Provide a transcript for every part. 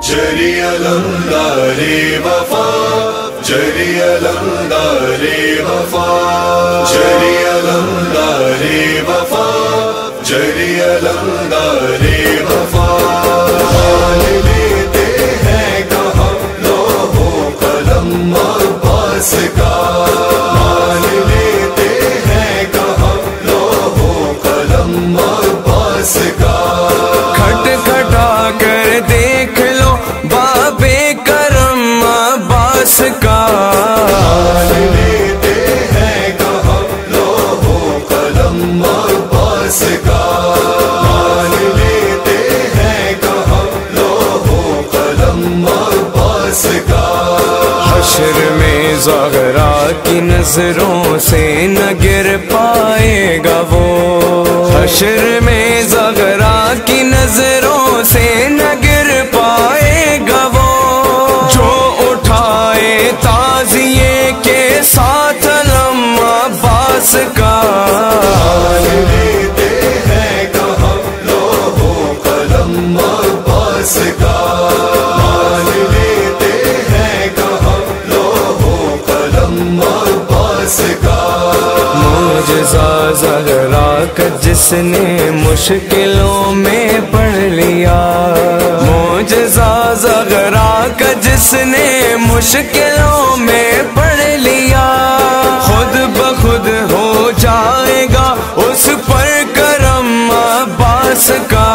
جری علمدار وفا، جری علمدار وفا، جری علمدار وفا، جری علمدار وفا۔ حال لیتے ہیں کہاں لوح قلم عباس کا، حال لیتے ہیں کہاں لوح قلم عباس کا۔ کھٹ کھٹا کر دیکھ لو باب کرم عباس کا، حال لیتے ہیں کہاں لوح قلم عباس کا، حال لیتے ہیں کہاں لوح قلم عباس کا۔ حشر میں زہرا کی نظروں سے نہ گر پائے گا وہ، حشر میں زہرا کی نظروں سے نہ گر پائے گا وہ، جو اٹھائے تعزیے کے ساتھ علم عباس کا۔ حال لیتے ہیں کہاں لوح قلم عباس کا، حال لیتے ہیں کہاں لوح قلم عباس کا۔ معجزہ زہرا کا جس نے مشکلوں میں پڑھ لیا، معجزہ زہرا کا جس نے مشکلوں میں پڑھ لیا، خود بخود ہو جائے گا اس پر کرم عباس کا۔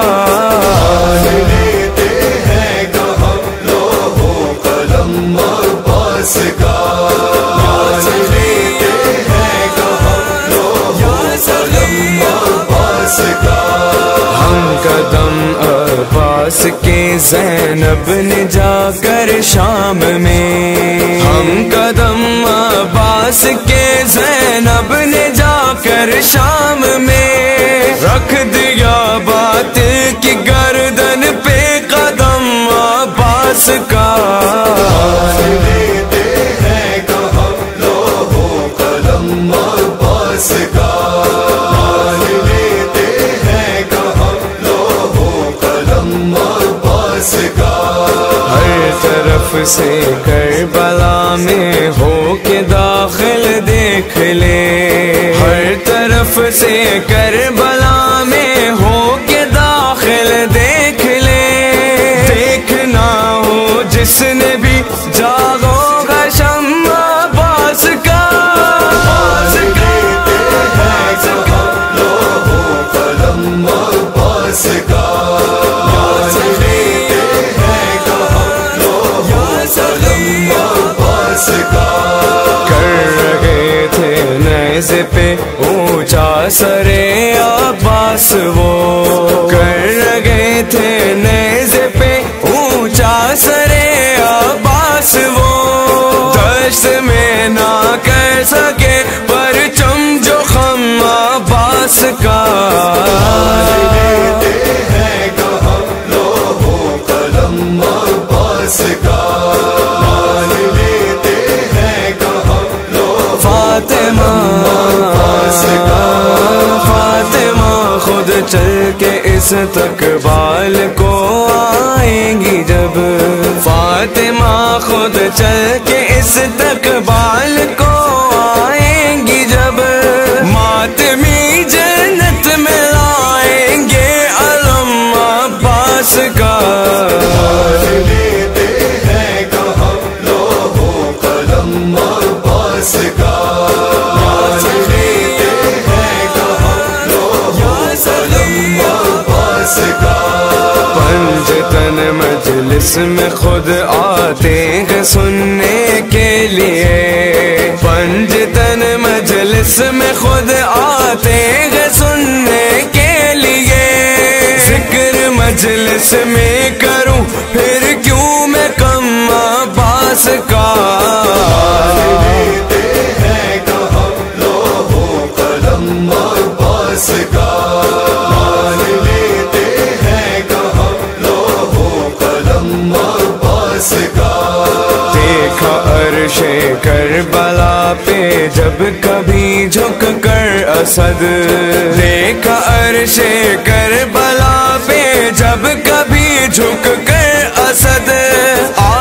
حال لیتے ہیں کہاں لوح قلم عباس کا، حال لیتے ہیں کہاں لوح قلم عباس کا۔ ہم قدم عباس کے زینب نے جا کر شام میں، ہم قدم عباس کے زینب نے جا کر شام میں، رکھ دیا بات کی گردن پہ قدم عباس کا۔ حال لیتے ہیں کہاں لوح قلم عباس کا، حال لیتے ہیں کہاں لوح قلم عباس کا۔ ہر طرف سے کربلا میں ہو کے داخل دیکھ لے، ہر طرف سے کربلا میں ہو کے داخل دیکھ لے، دیکھنا ہو جس نے بھی جاگو گا شمع عباس کا۔ حال لیتے ہیں کہاں لوح قلم عباس کا، حال لیتے ہیں کہاں لوح قلم عباس کا۔ کر رہے تھے نیزے پہ اونچا سر عباس وہ، کر رہے تھے نیزے پہ اونچا سر عباس وہ، دشت میں نہ کر سکے پرچم جو خم عباس کا۔ حال لیتے ہیں کہاں لوح قلم عباس کا، حال لیتے ہیں کہاں لوح فاطمہ عباس کا۔ فاطمہ خود چل کے اس تقبال کو آئیں گی جب، فاطمہ خود چل کے اس تقبال کو آئیں گی جب، ماتمی جنت میں لائیں گے علم عباس کا۔ حال لیتے ہیں کہاں لوح قلم عباس کا، حال لیتے ہیں کہاں لوح قلم عباس کا۔ پنجتن مجلس میں خود آتے ہیں سننے کے لیے، پنجتن مجلس میں خود آتے ہیں سننے کے لیے، ذکر مجلس میں کروں پھر کیوں میں کم عباس کا۔ حال لیتے ہیں کہاں لوح قلم عباس کا، حال لیتے ہیں کہاں لوح قلم عباس کا۔ دیکھا عرش کربلا پہ جب کبھی جھک کر اسد، دیکھا عرش کربلا پہ جب کبھی جھک کر اسد